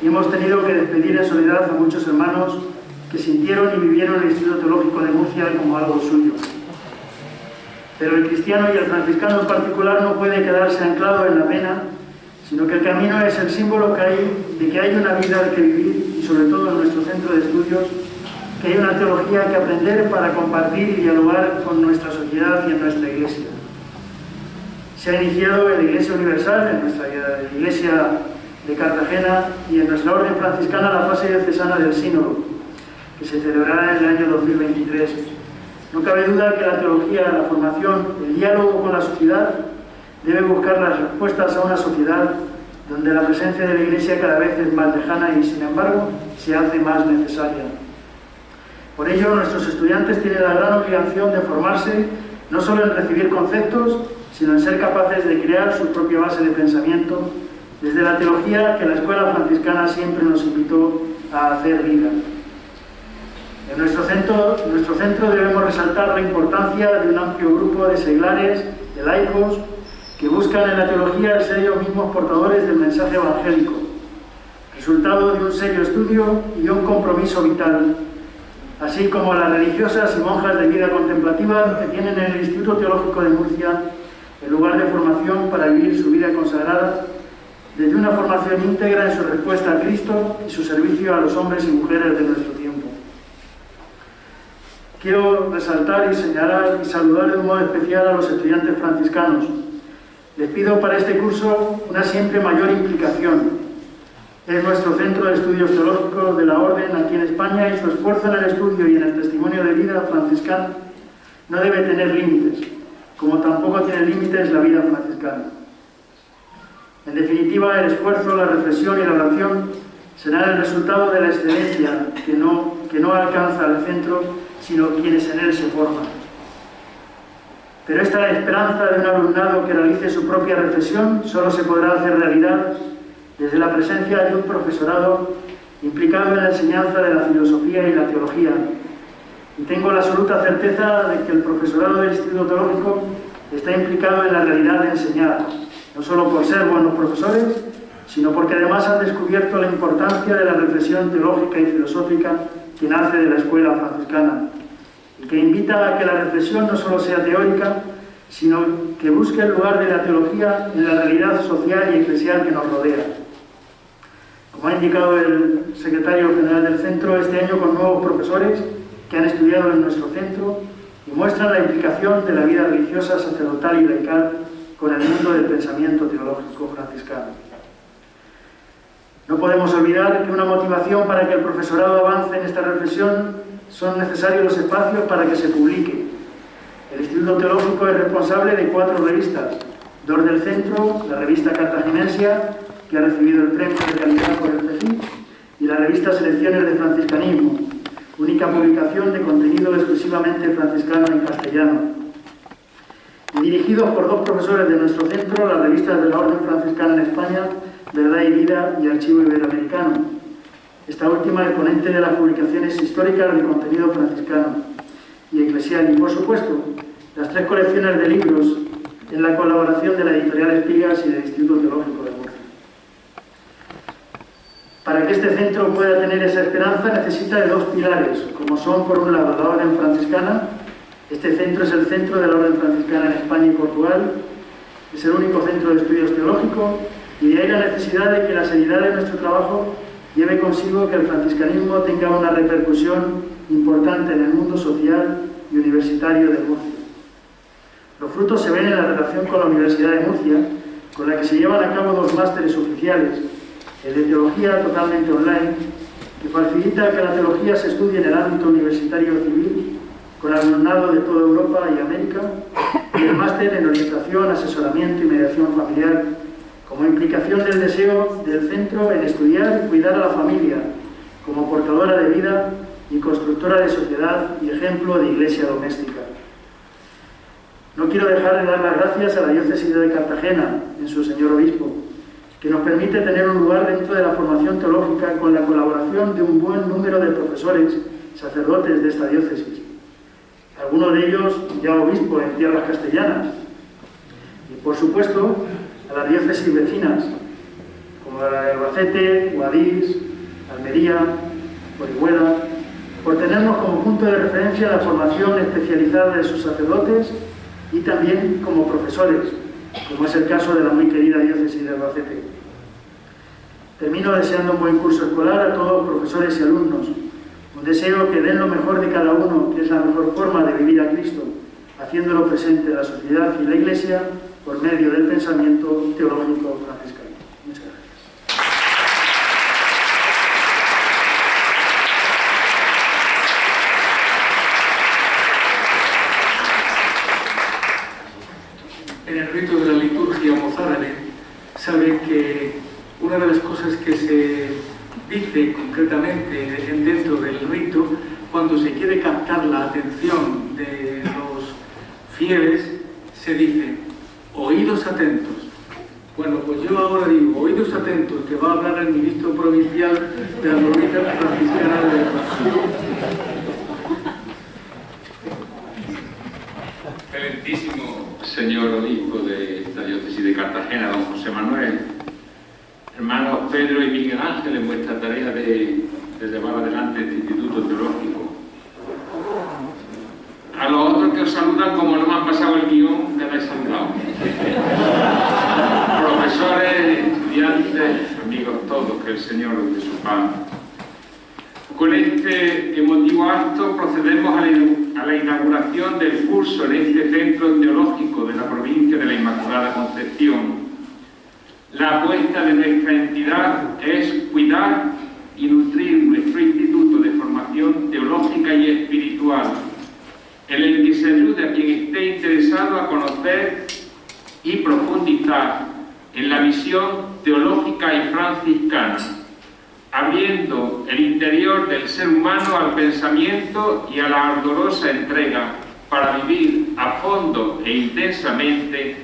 y hemos tenido que despedir en soledad a muchos hermanos que sintieron y vivieron el Instituto Teológico de Murcia como algo suyo. Pero el cristiano y el franciscano en particular no puede quedarse anclado en la pena, sino que el camino es el símbolo de que hay una vida que vivir y sobre todo en nuestro centro de estudios, que hay una teología que aprender para compartir y dialogar con nuestra sociedad y en nuestra Iglesia. Se ha iniciado en la Iglesia Universal, en nuestra Iglesia de Cartagena y en nuestra Orden Franciscana la fase diocesana del Sínodo. que se celebrará en el año 2023. No cabe duda que la teología, la formación, el diálogo con la sociedad debe buscar las respuestas a una sociedad donde la presencia de la Iglesia cada vez es más lejana y, sin embargo, se hace más necesaria. Por ello, nuestros estudiantes tienen la gran obligación de formarse no solo en recibir conceptos, sino en ser capaces de crear su propia base de pensamiento desde la teología que la Escuela Franciscana siempre nos invitó a hacer vida. En nuestro centro debemos resaltar la importancia de un amplio grupo de seglares, de laicos, que buscan en la teología el ser ellos mismos portadores del mensaje evangélico, resultado de un serio estudio y un compromiso vital, así como las religiosas y monjas de vida contemplativa que tienen en el Instituto Teológico de Murcia el lugar de formación para vivir su vida consagrada desde una formación íntegra en su respuesta a Cristo y su servicio a los hombres y mujeres de nuestro tiempo. Quiero resaltar y señalar y saludar de un modo especial a los estudiantes franciscanos. Les pido para este curso una siempre mayor implicación. Es nuestro centro de estudios teológicos de la Orden aquí en España y su esfuerzo en el estudio y en el testimonio de vida franciscana no debe tener límites, como tampoco tiene límites la vida franciscana. En definitiva, el esfuerzo, la reflexión y la oración serán el resultado de la excelencia que no alcanza el centro, sino quienes en él se forman. Pero esta esperanza de un alumnado que realice su propia reflexión solo se podrá hacer realidad desde la presencia de un profesorado implicado en la enseñanza de la filosofía y la teología. Y tengo la absoluta certeza de que el profesorado del Instituto Teológico está implicado en la realidad de enseñar, no solo por ser buenos profesores, sino porque además han descubierto la importancia de la reflexión teológica y filosófica que nace de la Escuela Franciscana, y que invita a que la reflexión no solo sea teórica, sino que busque el lugar de la teología en la realidad social y eclesial que nos rodea. Como ha indicado el secretario general del centro, este año con nuevos profesores que han estudiado en nuestro centro y muestran la implicación de la vida religiosa, sacerdotal y laical con el mundo del pensamiento teológico franciscano. No podemos olvidar que una motivación para que el profesorado avance en esta reflexión son necesarios los espacios para que se publique. El Instituto Teológico es responsable de 4 revistas, 2 del centro, la revista Cartaginesia, que ha recibido el premio de calidad por el CECIP, y la revista Selecciones de Franciscanismo, única publicación de contenido exclusivamente franciscano en castellano. Y dirigidos por 2 profesores de nuestro centro, las revistas de la Orden Franciscana en España, Verdad y Vida y Archivo Iberoamericano. Esta última es ponente de las publicaciones históricas de contenido franciscano y eclesial. Y, por supuesto, las 3 colecciones de libros en la colaboración de la editorial Espigas y del Instituto Teológico de Murcia. Para que este centro pueda tener esa esperanza necesita de 2 pilares, como son, por un lado, la Orden Franciscana. Este centro es el centro de la Orden Franciscana en España y Portugal. Es el único centro de estudios teológicos y de ahí la necesidad de que la seriedad de nuestro trabajo lleve consigo que el franciscanismo tenga una repercusión importante en el mundo social y universitario de Murcia. Los frutos se ven en la relación con la Universidad de Murcia, con la que se llevan a cabo 2 másteres oficiales, el de Teología totalmente online, que facilita que la teología se estudie en el ámbito universitario civil, con alumnado de toda Europa y América, y el máster en Orientación, Asesoramiento y Mediación Familiar, como implicación del deseo del centro en estudiar y cuidar a la familia, como portadora de vida y constructora de sociedad y ejemplo de iglesia doméstica. No quiero dejar de dar las gracias a la Diócesis de Cartagena, en su señor obispo, que nos permite tener un lugar dentro de la formación teológica con la colaboración de un buen número de profesores, sacerdotes de esta diócesis, algunos de ellos ya obispos en tierras castellanas, y por supuesto a las diócesis vecinas, como la de Albacete, Guadix, Almería, Orihuela, por tenernos como punto de referencia la formación especializada de sus sacerdotes y también como profesores, como es el caso de la muy querida diócesis de Albacete. Termino deseando un buen curso escolar a todos los profesores y alumnos, un deseo que den lo mejor de cada uno, que es la mejor forma de vivir a Cristo, haciéndolo presente en la sociedad y la Iglesia por medio del pensamiento teológico franciscano. Muchas gracias. sabe que una de las cosas que se dice concretamente dentro del rito, cuando se quiere captar la atención de los fieles, se dice: oídos atentos. Bueno, pues yo ahora digo: oídos atentos, que va a hablar el ministro provincial de la provincia franciscana de Veracruz. Excelentísimo señor obispo de la diócesis de Cartagena, don José Manuel, hermanos Pedro y Miguel Ángel, en vuestra tarea de llevar adelante este instituto teológico. A los otros que os saludan, como no me han pasado el guión, me habéis saludado. Profesores, estudiantes, amigos todos, que el Señor os dé su paz. Con este emotivo acto procedemos a la inauguración del curso en este centro teológico de la provincia de la Inmaculada Concepción. La apuesta de nuestra entidad es cuidar y nutrir nuestro instituto de formación teológica y espiritual, en el que se ayude a quien esté interesado a conocer y profundizar en la visión teológica y franciscana, abriendo el interior del ser humano al pensamiento y a la ardorosa entrega para vivir a fondo e intensamente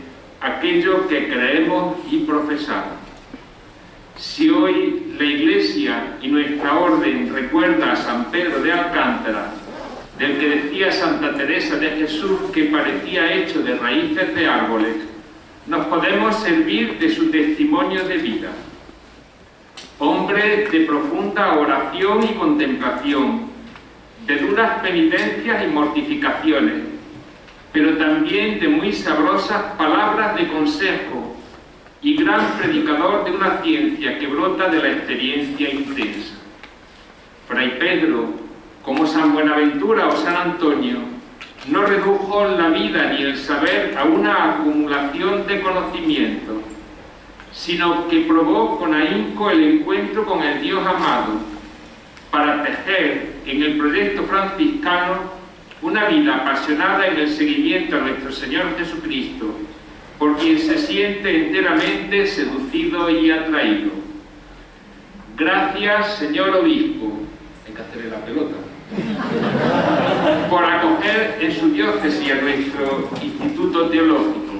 aquello que creemos y profesamos. Si hoy la Iglesia y nuestra orden recuerda a San Pedro de Alcántara, del que decía Santa Teresa de Jesús que parecía hecho de raíces de árboles, nos podemos servir de su testimonio de vida. Hombre de profunda oración y contemplación, de duras penitencias y mortificaciones, pero también de muy sabrosas palabras de consejo, y gran predicador de una ciencia que brota de la experiencia intensa. Fray Pedro, como San Buenaventura o San Antonio, no redujo la vida ni el saber a una acumulación de conocimiento, sino que probó con ahínco el encuentro con el Dios amado, para tejer en el proyecto franciscano una vida apasionada en el seguimiento a nuestro Señor Jesucristo, por quien se siente enteramente seducido y atraído. Gracias, señor obispo, hay que hacerle la pelota, por acoger en su diócesis a nuestro instituto teológico.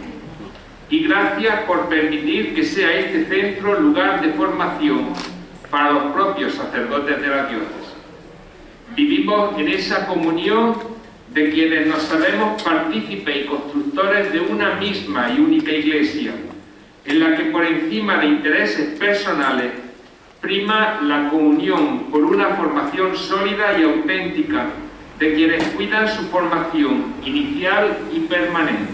Y gracias por permitir que sea este centro lugar de formación para los propios sacerdotes de la diócesis. Vivimos en esa comunión de quienes nos sabemos partícipes y constructores de una misma y única Iglesia, en la que por encima de intereses personales prima la comunión por una formación sólida y auténtica de quienes cuidan su formación inicial y permanente.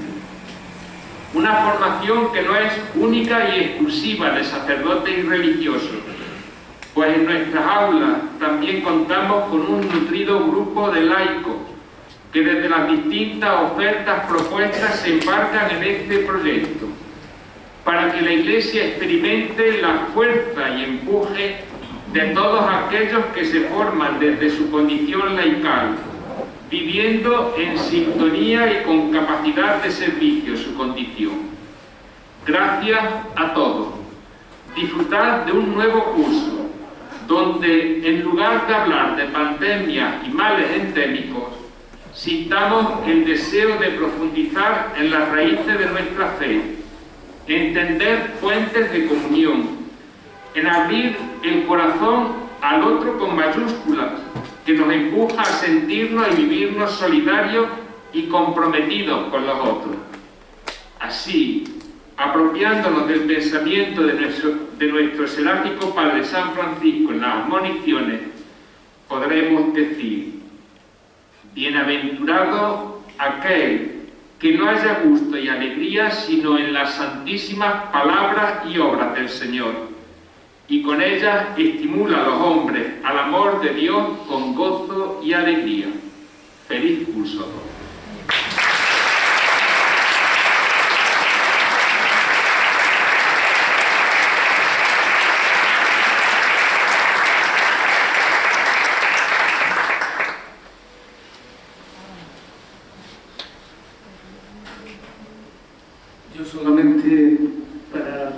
Una formación que no es única y exclusiva de sacerdotes y religiosos, pues en nuestras aulas también contamos con un nutrido grupo de laicos que desde las distintas ofertas propuestas se embarcan en este proyecto, para que la Iglesia experimente la fuerza y empuje de todos aquellos que se forman desde su condición laical, viviendo en sintonía y con capacidad de servicio su condición. Gracias a todos. Disfrutad de un nuevo curso, donde en lugar de hablar de pandemias y males endémicos, sintamos el deseo de profundizar en las raíces de nuestra fe, entender fuentes de comunión, en abrir el corazón al otro con mayúsculas, que nos empuja a sentirnos y vivirnos solidarios y comprometidos con los otros. Así, apropiándonos del pensamiento de nuestro seráfico Padre San Francisco en las admoniciones, podremos decir: bienaventurado aquel que no haya gusto y alegría sino en las santísimas palabras y obras del Señor, y con ellas estimula a los hombres al amor de Dios con gozo y alegría. Feliz curso a todos. Yo solamente, para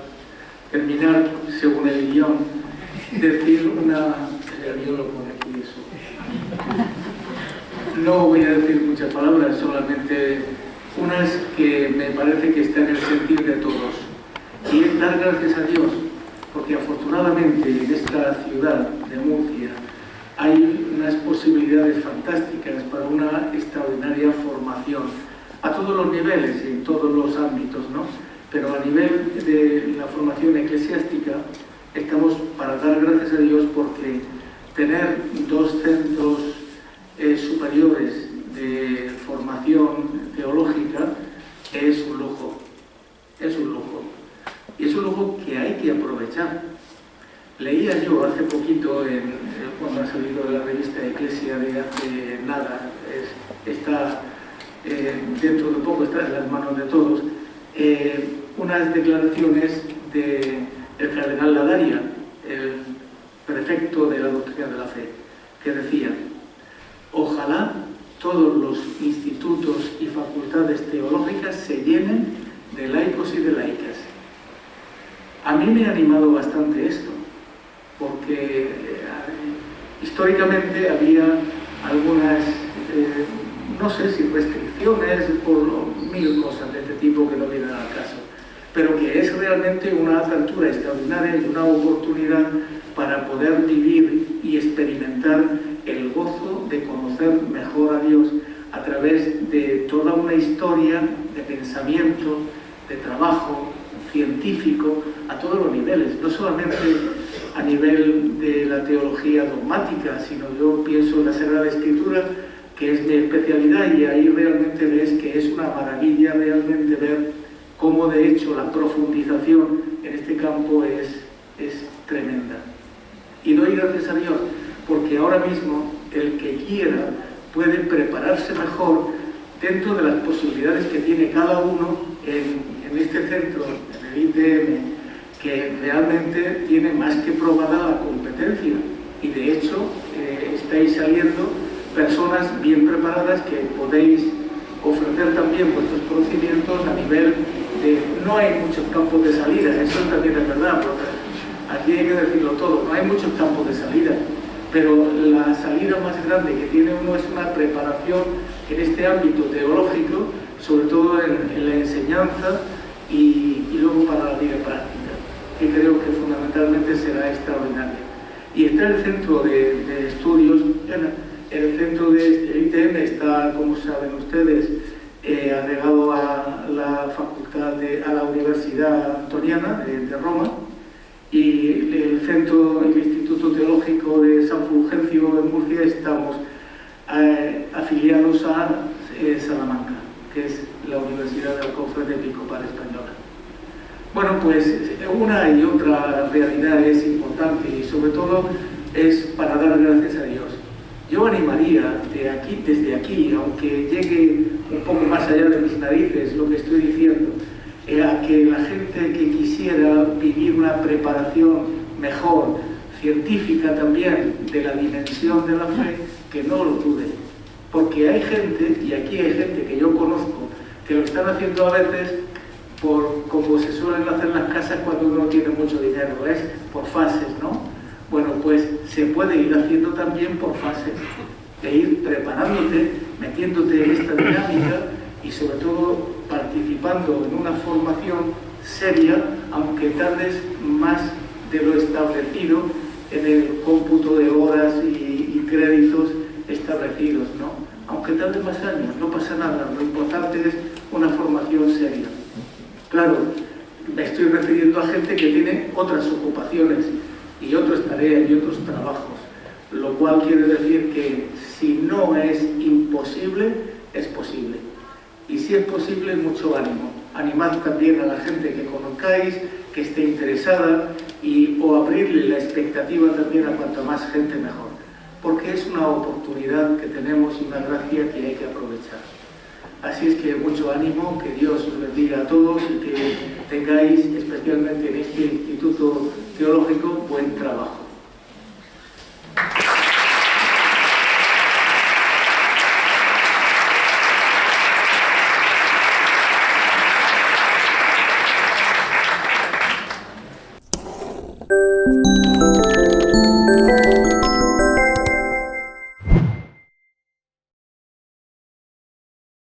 según el guión, decir una... El guión lo pone aquí, eso. No voy a decir muchas palabras, solamente unas que me parece que están en el sentir de todos. Y es dar gracias a Dios, porque afortunadamente en esta ciudad de Murcia hay unas posibilidades fantásticas para una extraordinaria formación, a todos los niveles y en todos los ámbitos, ¿no? Pero a nivel de la formación eclesiástica estamos para dar gracias a Dios porque tener 2 centros superiores de formación teológica es un lujo, es un lujo. Y es un lujo que hay que aprovechar. Leía yo hace poquito, cuando ha salido la revista Eclesia de hace nada, está dentro de poco, está en las manos de todos, unas declaraciones del cardenal Ladaria, el prefecto de la doctrina de la fe, que decía: ojalá todos los institutos y facultades teológicas se llenen de laicos y de laicas. A mí me ha animado bastante esto, porque históricamente había algunas, no sé si restricciones por 1000 cosas de este tipo que no vienen al caso, pero que es realmente una apertura extraordinaria y una oportunidad para poder vivir y experimentar el gozo de conocer mejor a Dios a través de toda una historia de pensamiento, de trabajo científico a todos los niveles, no solamente a nivel de la teología dogmática, sino yo pienso en la Sagrada Escritura, que es mi especialidad, y ahí realmente ves que es una maravilla realmente ver cómo de hecho la profundización en este campo es tremenda. Y doy gracias a Dios porque ahora mismo el que quiera puede prepararse mejor dentro de las posibilidades que tiene cada uno en este centro, en el ITM, que realmente tiene más que probada la competencia. Y de hecho estáis saliendo personas bien preparadas que podéis ofrecer también vuestros conocimientos a nivel de... No hay muchos campos de salida, eso también es verdad, porque aquí hay que decirlo todo, no hay muchos campos de salida, pero la salida más grande que tiene uno es una preparación en este ámbito teológico, sobre todo en la enseñanza y luego para la vida práctica, que creo que fundamentalmente será extraordinaria. Y está el centro de estudios, el centro del ITM está, como saben ustedes, agregado a la facultad, a la Universidad Antoniana de Roma, y el centro, el Instituto Teológico de San Fulgencio en Murcia, estamos afiliados a Salamanca, que es la Universidad de la Cofradía Episcopal Española. Bueno, pues una y otra realidad es importante y sobre todo es para dar gracias a Dios. Yo animaría desde aquí, aunque llegue un poco más allá de mis narices lo que estoy diciendo, a que la gente que quisiera vivir una preparación mejor, científica también, de la dimensión de la fe, que no lo dude. Porque hay gente, y aquí hay gente que yo conozco, que lo están haciendo a veces como se suelen hacer las casas cuando uno tiene mucho dinero, es por fases, ¿no? Bueno, pues se puede ir haciendo también por fases, e ir preparándote, metiéndote en esta dinámica y sobre todo participando en una formación seria, aunque tardes más de lo establecido en el cómputo de horas y créditos establecidos, ¿no? Aunque tarde más años, no pasa nada, lo importante es una formación seria. Claro, me estoy refiriendo a gente que tiene otras ocupaciones y otras tareas y otros trabajos, lo cual quiere decir que si no es imposible, es posible. Y si es posible, mucho ánimo. Animad también a la gente que conozcáis, que esté interesada, o abrirle la expectativa también a cuanta más gente mejor. Porque es una oportunidad que tenemos y una gracia que hay que aprovechar. Así es que mucho ánimo, que Dios os bendiga a todos y que tengáis, especialmente en este Instituto Teológico, buen trabajo.